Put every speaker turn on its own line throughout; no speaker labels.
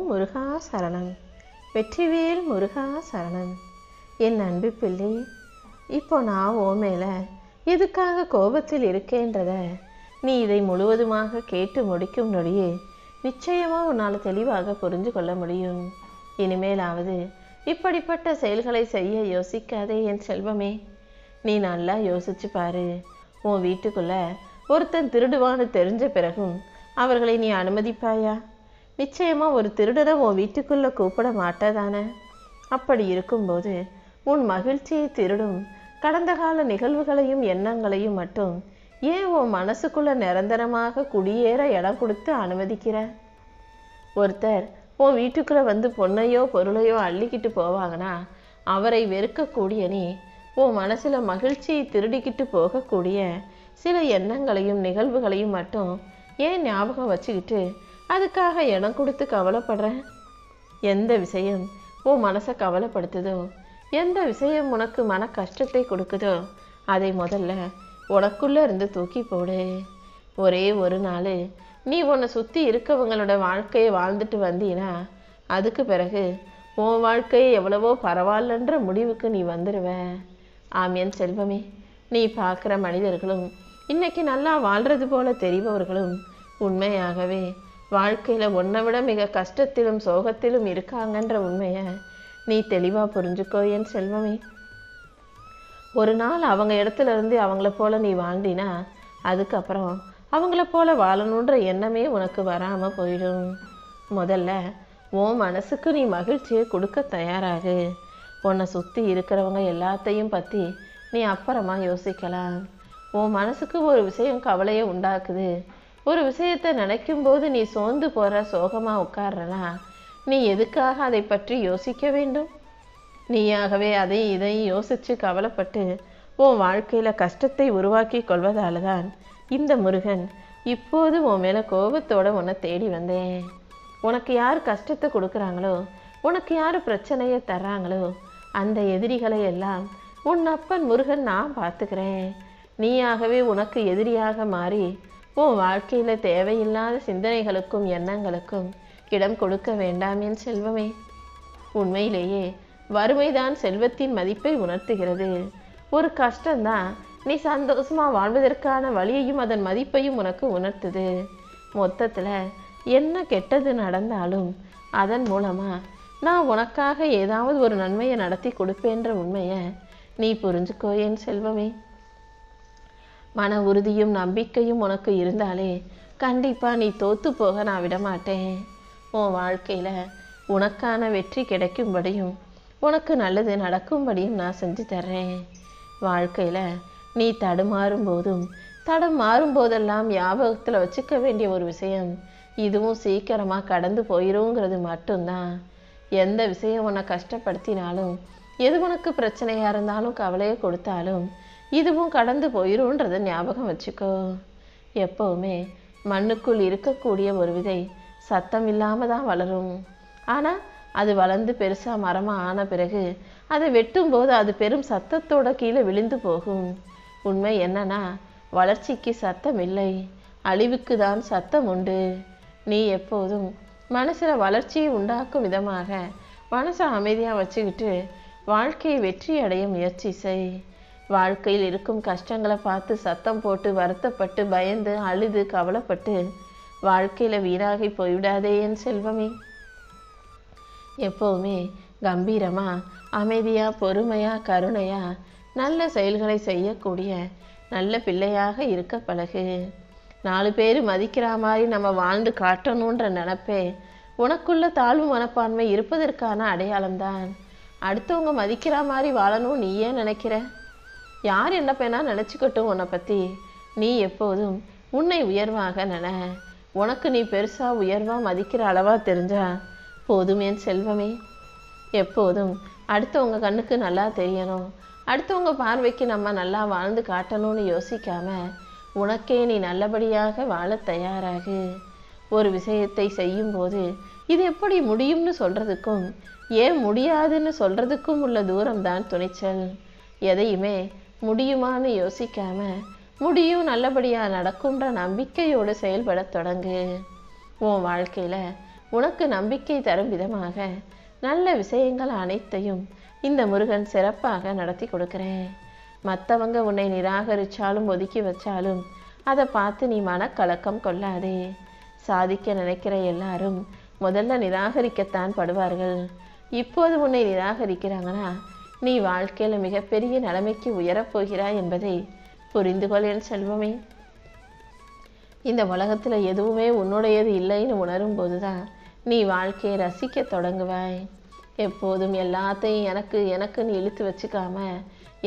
முருகா சரணம். வெற்றிவேல் முருகா சரணம். என் அன்பு பிள்ளை, இப்போ நான் ஓ மேலே எதுக்காக கோபத்தில் இருக்கேன்றத நீ இதை முழுவதுமாக கேட்டு முடிக்கும் நொடியே நிச்சயமாக உன்னால் தெளிவாக புரிஞ்சு கொள்ள முடியும். இனிமேலாவது இப்படிப்பட்ட செயல்களை செய்ய யோசிக்காதே என் செல்வமே. நீ நல்லா யோசிச்சு பாரு. உன் வீட்டுக்குள்ள ஒருத்தன் திருடுவான்னு தெரிஞ்ச பிறகும் அவர்களை நீ அனுமதிப்பாயா? நிச்சயமா ஒரு திருடனை உன் வீட்டுக்குள்ள கூப்பிட மாட்டதானே? அப்படி இருக்கும்போது உன் மகிழ்ச்சியை திருடும் கடந்த கால நிகழ்வுகளையும் எண்ணங்களையும் மட்டும் ஏன் உன் மனசுக்குள்ள நிரந்தரமாக குடியேற இடம் கொடுத்து அனுமதிக்கிற? ஒருத்தர் உன் வீட்டுக்குள்ள வந்து பொண்ணையோ பொருளையோ அள்ளிக்கிட்டு போவாங்கன்னா அவரை வெறுக்கக்கூடிய நீ உன் மனசுல மகிழ்ச்சியை திருடிக்கிட்டு போகக்கூடிய சில எண்ணங்களையும் நிகழ்வுகளையும் மட்டும் ஏன் ஞாபகம் வச்சுக்கிட்டு அதுக்காக இடம் கொடுத்து கவலைப்படுற? எந்த விஷயம் உன் மனசை கவலைப்படுத்துதோ, எந்த விஷயம் உனக்கு மன கஷ்டத்தை கொடுக்குதோ அதை முதல்ல உனக்குள்ள இருந்து தூக்கி போடு. ஒரே ஒரு நாள் நீ உன்னை சுற்றி இருக்கவங்களோட வாழ்க்கையை வாழ்ந்துட்டு வந்தீன்னா அதுக்கு பிறகு உன் வாழ்க்கையை எவ்வளவோ பரவாயில்லன்ற முடிவுக்கு நீ வந்துடுவ. ஆமியன் செல்வமே, நீ பார்க்குற மனிதர்களும் இன்னைக்கு நல்லா வாழ்றது போல தெரிபவர்களும் உண்மையாகவே வாழ்க்கையில் உன்னை விட மிக கஷ்டத்திலும் சோகத்திலும் இருக்காங்கன்ற உண்மையை நீ தெளிவாக புரிஞ்சுக்கோ என் செல்வமே. ஒரு நாள் அவங்க இடத்துல இருந்து அவங்கள போல நீ வாழ்ந்தினா அதுக்கப்புறம் அவங்கள போல வாழணுன்ற எண்ணமே உனக்கு வராமல் போயிடும். முதல்ல உன் மனசுக்கு நீ மகிழ்ச்சியை கொடுக்க தயாராகு. உன்னை சுற்றி இருக்கிறவங்க எல்லாத்தையும் பற்றி நீ அப்புறமா யோசிக்கலாம். உன் மனசுக்கு ஒரு விஷயம் கவலையை உண்டாக்குது, ஒரு விஷயத்தை நினைக்கும் போது நீ சோர்ந்து போகிற சோகமாக உட்கார்றனா நீ எதுக்காக அதை பற்றி யோசிக்க வேண்டும்? நீயாகவே அதை இதையும் யோசித்து கவலைப்பட்டு உன் வாழ்க்கையில் கஷ்டத்தை உருவாக்கி கொள்வதால தான் இந்த முருகன் இப்போது உன் மேலே கோபத்தோடு உன்னை தேடி வந்தேன். உனக்கு யார் கஷ்டத்தை கொடுக்குறாங்களோ, உனக்கு யார் பிரச்சனையை தர்றாங்களோ அந்த எதிரிகளை எல்லாம் உன் அப்பன் முருகன் நான் பார்த்துக்கிறேன். நீயாகவே உனக்கு எதிரியாக மாறி உன் வாழ்க்கையில் தேவையில்லாத சிந்தனைகளுக்கும் எண்ணங்களுக்கும் இடம் கொடுக்க வேண்டாம் என் செல்வமே. உண்மையிலேயே வறுமைதான் செல்வத்தின் மதிப்பை உணர்த்துகிறது. ஒரு கஷ்டம்தான் நீ சந்தோஷமாக வாழ்வதற்கான வழியையும் அதன் மதிப்பையும் உனக்கு உணர்த்துது. மொத்தத்தில் என்ன கெட்டது நடந்தாலும் அதன் மூலமாக நான் உனக்காக ஏதாவது ஒரு நன்மையை நடத்தி கொடுப்பேன்ற உண்மையை நீ புரிஞ்சுக்கோ என் செல்வமே. மன உறுதியும் நம்பிக்கையும் உனக்கு இருந்தாலே கண்டிப்பாக நீ தோற்று போக நான் விடமாட்டேன். உன் வாழ்க்கையில் உனக்கான வெற்றி கிடைக்கும்படியும் உனக்கு நல்லது நடக்கும்படியும் நான் செஞ்சு தர்றேன். வாழ்க்கையில் நீ தடம் மாறும்போதெல்லாம் ஞாபகத்தில் வச்சுக்க வேண்டிய ஒரு விஷயம், இதுவும் சீக்கிரமாக கடந்து போயிடுங்கிறது மட்டும்தான். எந்த விஷயம் உன்னை கஷ்டப்படுத்தினாலும், எது உனக்கு பிரச்சனையாக இருந்தாலும் கவலையை கொடுத்தாலும் இதுவும் கடந்து போயிடும்ன்றதை ஞாபகம் வச்சுக்கோ. எப்போவுமே மண்ணுக்குள் இருக்கக்கூடிய ஒரு விதை சத்தம் இல்லாமல் தான் வளரும். ஆனால் அது வளர்ந்து பெருசாக மரமாக ஆன பிறகு அதை வெட்டும்போது அது பெரும் சத்தத்தோட கீழே விழுந்து போகும். உண்மை என்னன்னா, வளர்ச்சிக்கு சத்தம் இல்லை, அழிவுக்கு தான் சத்தம் உண்டு. நீ எப்போதும் மனசில் வளர்ச்சியை உண்டாக்கும் விதமாக மனசை அமைதியாக வச்சுக்கிட்டு வாழ்க்கையை வெற்றி அடைய முயற்சி செய். வாழ்க்கையில் இருக்கும் கஷ்டங்களை பார்த்து சத்தம் போட்டு வருத்தப்பட்டு பயந்து அழுது கவலைப்பட்டு வாழ்க்கையில் வீணாகி போய்விடாதே என் செல்வமே. எப்போவுமே கம்பீரமாக அமைதியாக பொறுமையாக கருணையாக நல்ல செயல்களை செய்யக்கூடிய நல்ல பிள்ளையாக இருக்க பழகு. 4 பேர் மதிக்கிற மாதிரி நம்ம வாழ்ந்து காட்டணுன்ற நினப்பே உனக்குள்ள தாழ்வு மனப்பான்மை இருப்பதற்கான அடையாளம்தான். அடுத்தவங்க மதிக்கிற மாதிரி வாழணும் நீ ஏன் நினைக்கிற? யார் என்ன பேனா நினச்சிக்கட்டும் உன்னை பற்றி. நீ எப்போதும் உன்னை உயர்வாக நினை. உனக்கு நீ பெருசாக உயர்வாக மதிக்கிற அளவாக தெரிஞ்சா போதும் என் செல்வமே. எப்போதும் அடுத்தவங்க கண்ணுக்கு நல்லா தெரியணும், அடுத்தவங்க பார்வைக்கு நம்ம நல்லா வாழ்ந்து காட்டணும்னு யோசிக்காம உனக்கே நீ நல்லபடியாக வாழ தயாராகு. ஒரு விஷயத்தை செய்யும்போது இது எப்படி முடியும்னு சொல்கிறதுக்கும் ஏன் முடியாதுன்னு சொல்கிறதுக்கும் உள்ள தூரம்தான் துணிச்சல். எதையுமே முடியுமான்னு யோசிக்காம முடியும் நல்லபடியாக நடக்கும்ன்ற நம்பிக்கையோடு செயல்பட தொடங்கு. உன் வாழ்க்கையில் உனக்கு நம்பிக்கை தரும் விதமாக நல்ல விஷயங்கள் அனைத்தையும் இந்த முருகன் சிறப்பாக நடத்தி கொடுக்கிறேன். மற்றவங்க உன்னை நிராகரிச்சாலும் ஒதுக்கி வச்சாலும் அதை பார்த்து நீ மனக்கலக்கம் கொள்ளாதே. சாதிக்க நினைக்கிற எல்லாரும் முதல்ல நிராகரிக்கத்தான் படுவார்கள். இப்போது உன்னை நிராகரிக்கிறாங்கன்னா நீ வாழ்க்கையில் மிகப்பெரிய நிலைமைக்கு உயரப்போகிறாய் என்பதை புரிந்து கொள் என் செல்வமே. இந்த உலகத்தில் எதுவுமே உன்னுடையது இல்லைன்னு உணரும் போதுதான் நீ வாழ்க்கையை ரசிக்க தொடங்குவாய். எப்போதும் எல்லாத்தையும் எனக்கு எனக்குன்னு இழுத்து வச்சுக்காம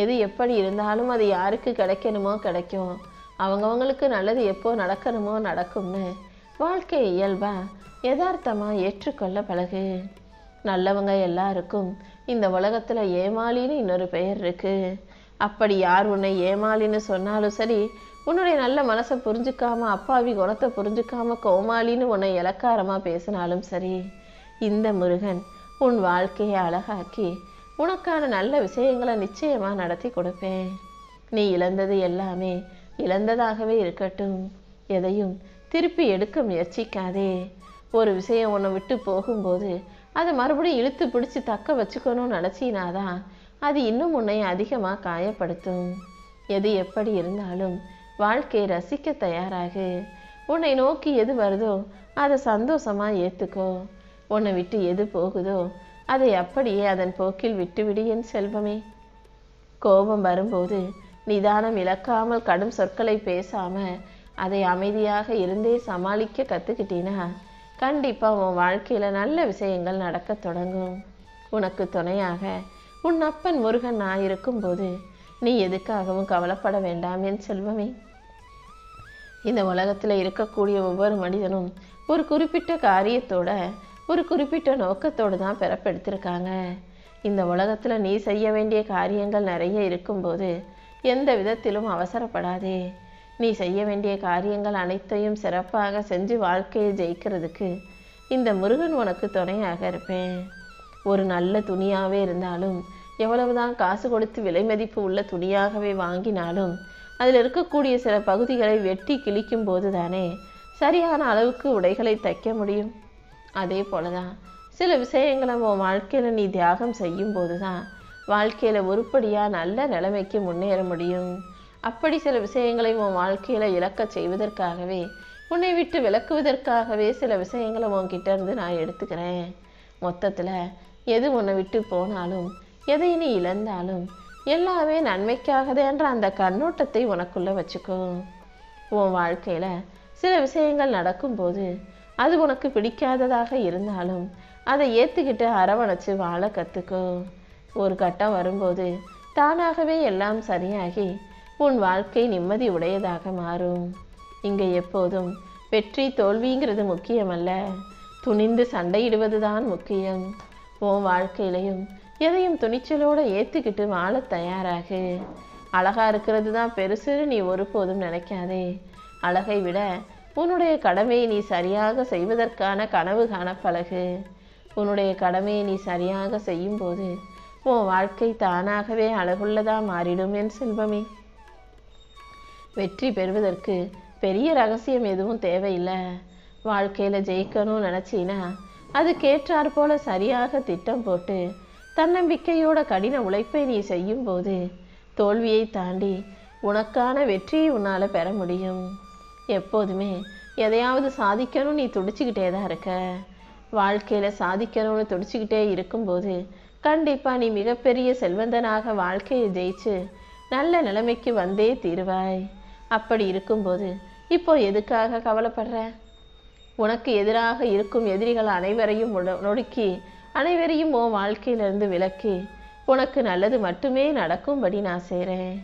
எது எப்படி இருந்தாலும் அது யாருக்கு கிடைக்கணுமோ கிடைக்கும், அவங்கவங்களுக்கு நல்லது எப்போ நடக்கணுமோ நடக்கும்னு வாழ்க்கை இயல்பா யதார்த்தமா ஏற்றுக்கொள்ள பழகு. நல்லவங்க எல்லாருக்கும் இந்த உலகத்துல ஏமாளின்னு இன்னொரு பெயர் இருக்கு. அப்படி யார் உன்னை ஏமாளின்னு சொன்னாலும் சரி, உன்னுடைய நல்ல மனசை புரிஞ்சுக்காம அப்பாவி குணத்தை புரிஞ்சுக்காம கோமாளின்னு உன்னை இலக்காரமா பேசினாலும் சரி, இந்த முருகன் உன் வாழ்க்கையை அழகாக்கி உனக்கான நல்ல விஷயங்களை நிச்சயமா நடத்தி கொடுப்பேன். நீ இழந்தது எல்லாமே இழந்ததாகவே இருக்கட்டும். எதையும் திருப்பி எடுக்க முயற்சிக்காதே. ஒரு விஷயம் உன்னை விட்டு போகும்போது அதை மறுபடியும் இழுத்து பிடிச்சி தக்க வச்சுக்கணும்னு நினச்சினாதான் அது இன்னும் உன்னை அதிகமாக காயப்படுத்தும். எது எப்படி இருந்தாலும் வாழ்க்கையை ரசிக்க தயாராகு. உன்னை நோக்கி எது வருதோ அதை சந்தோஷமா ஏற்றுக்கோ. உன்னை விட்டு எது போகுதோ அதை அப்படியே அதன் போக்கில் விட்டுவிடு என் செல்வமே. கோபம் வரும்போது நிதானம் இழக்காமல் கடும் சொற்களை பேசாம அதை அமைதியாக இருந்தே சமாளிக்க கற்றுக்கிட்டீன்னா கண்டிப்பாக உன் வாழ்க்கையில் நல்ல விஷயங்கள் நடக்க தொடங்கும். உனக்கு துணையாக உன் அப்பன் முருகன் நான் இருக்கும்போது நீ எதுக்காகவும் கவலைப்பட வேண்டாம் என் செல்வமே. இந்த உலகத்தில் இருக்கக்கூடிய ஒவ்வொரு மனிதனும் ஒரு குறிப்பிட்ட காரியத்தோட ஒரு குறிப்பிட்ட நோக்கத்தோடு தான் பிறப்பெடுத்திருக்காங்க. இந்த உலகத்தில் நீ செய்ய வேண்டிய காரியங்கள் நிறைய இருக்கும்போது எந்த விதத்திலும் அவசரப்படாதே. நீ செய்ய வேண்டிய காரியங்கள் அனைத்தையும் சிறப்பாக செஞ்சு வாழ்க்கையை ஜெயிக்கிறதுக்கு இந்த முருகன் உனக்கு துணையாக இருப்பேன். ஒரு நல்ல துணியாகவே இருந்தாலும், எவ்வளவுதான் காசு கொடுத்து விலை மதிப்பு உள்ள துணியாகவே வாங்கினாலும் அதில் இருக்கக்கூடிய சில பகுதிகளை வெட்டி கிழிக்கும் போது தானே சரியான அளவுக்கு உடைகளை தைக்க முடியும். அதே போலதான் சில விஷயங்களை உன் வாழ்க்கையில் நீ தியாகம் செய்யும் போது தான் வாழ்க்கையில் உருப்படியாக நல்ல நிலைமைக்கு முன்னேற முடியும். அப்படி சில விஷயங்களை உன் வாழ்க்கையில் இழக்க செய்வதற்காகவே, உன்னை விட்டு விலக்குவதற்காகவே சில விஷயங்களை உன்கிட்ட இருந்து நான் எடுத்துக்கிறேன். மொத்தத்தில் எது உன்னை விட்டு போனாலும், எதை நீ இழந்தாலும் எல்லாமே நன்மைக்காகதேன்ற அந்த கண்ணோட்டத்தை உனக்குள்ளே வச்சுக்கோ. உன் வாழ்க்கையில் சில விஷயங்கள் நடக்கும்போது அது உனக்கு பிடிக்காததாக இருந்தாலும் அதை ஏற்றுக்கிட்டு அரவணைச்சு வாழ கற்றுக்கோ. ஒரு கட்டம் வரும்போது தானாகவே எல்லாம் சரியாகி உன் வாழ்க்கை நிம்மதி உடையதாக மாறும். இங்கே எப்போதும் வெற்றி தோல்விங்கிறது முக்கியமல்ல, துணிந்து சண்டையிடுவது தான் முக்கியம். உன் வாழ்க்கையிலையும் எதையும் துணிச்சலோடு ஏற்றுக்கிட்டு வாழ தயாராகு. அழகா இருக்கிறது தான் பெருசுன்னு நீ ஒருபோதும் நினைக்காதே. அழகை விட உன்னுடைய கடமையை நீ சரியாக செய்வதற்கான கனவு காண பழகு. உன்னுடைய கடமையை நீ சரியாக செய்யும்போது உன் வாழ்க்கை தானாகவே அழகுள்ளதா மாறிடும் என் செல்வமே. வெற்றி பெறுவதற்கு பெரிய ரகசியம் எதுவும் தேவையில்லை. வாழ்க்கையில் ஜெயிக்கணும்னு நினச்சின்னா அதுக்கேற்றாற் போல சரியாக திட்டம் போட்டு தன்னம்பிக்கையோட கடின உழைப்பை நீ செய்யும்போது தோல்வியை தாண்டி உனக்கான வெற்றியை உன்னால் பெற முடியும். எப்போதுமே எதையாவது சாதிக்கணும் நீ துடிச்சுக்கிட்டே தான் இருக்க. வாழ்க்கையில் சாதிக்கணும்னு துடிச்சுக்கிட்டே இருக்கும்போது கண்டிப்பாக நீ மிகப்பெரிய செல்வந்தனாக வாழ்க்கையை ஜெயிச்சு நல்ல நிலைமைக்கு வந்தே தீருவாய். அப்படி இருக்கும்போது இப்போ எதுக்காக கவலைப்படுற? உனக்கு எதிராக இருக்கும் எதிரிகள் அனைவரையும் நொடுக்கி அனைவரையும் உன் வாழ்க்கையிலிருந்து விலக்கி உனக்கு நல்லது மட்டுமே நடக்கும்படி நான் செய்கிறேன்.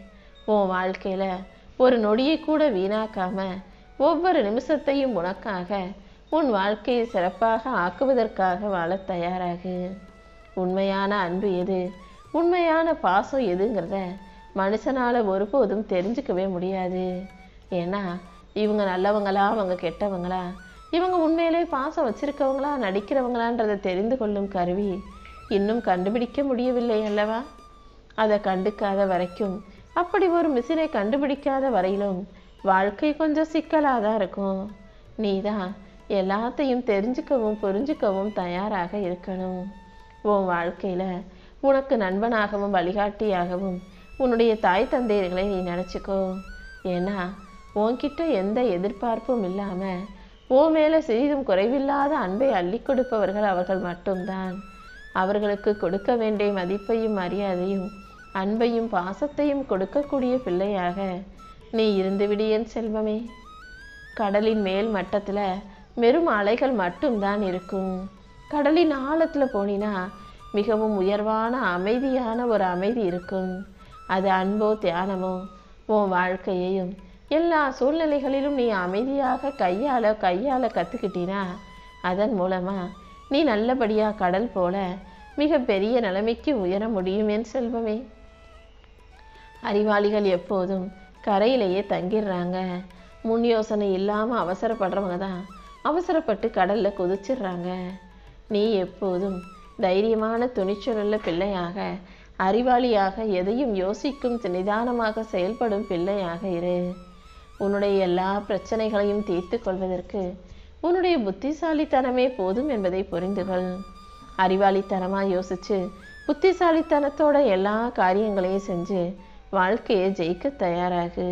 உன் வாழ்க்கையில் ஒரு நொடியை கூட வீணாக்காம ஒவ்வொரு நிமிஷத்தையும் உனக்காக உன் வாழ்க்கையை சிறப்பாக ஆக்குவதற்காக வாழ தயாராகு. உண்மையான அன்பு எது, உண்மையான பாசம் எதுங்கிறத மனுஷனால் ஒருபோதும் தெரிஞ்சுக்கவே முடியாது. ஏன்னா இவங்க நல்லவங்களா அவங்க கெட்டவங்களா, இவங்க உண்மையிலே பாசம் வச்சிருக்கவங்களா நடிக்கிறவங்களான்றதை தெரிந்து கொள்ளும் கருவி இன்னும் கண்டுபிடிக்க முடியவில்லை அல்லவா? அதை கண்டுக்காத வரைக்கும், அப்படி ஒரு மிஷினை கண்டுபிடிக்காத வரையிலும் வாழ்க்கை கொஞ்சம் சிக்கலாக தான் இருக்கும். நீ தான் எல்லாத்தையும் தெரிஞ்சுக்கவும் புரிஞ்சுக்கவும் தயாராக இருக்கணும். உன் வாழ்க்கையில உனக்கு நண்பனாகவும் வழிகாட்டியாகவும் உன்னுடைய தாய் தந்தையர்களை நீ நினச்சிக்கோ. ஏன்னா உன்கிட்ட எந்த எதிர்பார்ப்பும் இல்லாம உன் மேல சிறிதும் குறைவில்லாத அன்பை அள்ளி கொடுப்பவர்கள் அவர்கள் மட்டும்தான். அவர்களுக்கு கொடுக்க வேண்டிய மதிப்பையும் மரியாதையும் அன்பையும் பாசத்தையும் கொடுக்கக்கூடிய பிள்ளையாக நீ இருந்துவிடு என் செல்வமே. கடலின் மேல் மட்டத்துல வெறும் அலைகள் மட்டும்தான் இருக்கும். கடலின் ஆழத்துல போனினா மிகவும் உயர்வான அமைதியான ஒரு அமைதி இருக்கும். அது அன்போ தியானமோ உன் வாழ்க்கையையும் எல்லா சூழ்நிலைகளிலும் நீ அமைதியாக கையாள கற்றுக்கிட்டினா அதன் மூலமா நீ நல்லபடியா கடல் போல மிக பெரிய நிலைமைக்கு உயர முடியும் என் செல்வமே. அறிவாளிகள் எப்போதும் கரையிலேயே தங்கிடுறாங்க. முன் யோசனை இல்லாம அவசரப்படுறவங்க தான் அவசரப்பட்டு கடல்ல குதிச்சிடுறாங்க. நீ எப்போதும் தைரியமான துணிச்சலுள்ள பிள்ளையாக அறிவாளியாக எதையும் யோசிக்கும் நிதானமாக செயல்படும் பிள்ளையாக இரு. உன்னுடைய எல்லா பிரச்சனைகளையும் தீர்த்து கொள்வதற்கு உன்னுடைய புத்திசாலித்தனமே போதும் என்பதை புரிந்துகொள். அறிவாளித்தனமா யோசிச்சு புத்திசாலித்தனத்தோட எல்லா காரியங்களையும் செஞ்சு வாழ்க்கையை ஜெயிக்க தயாராகு.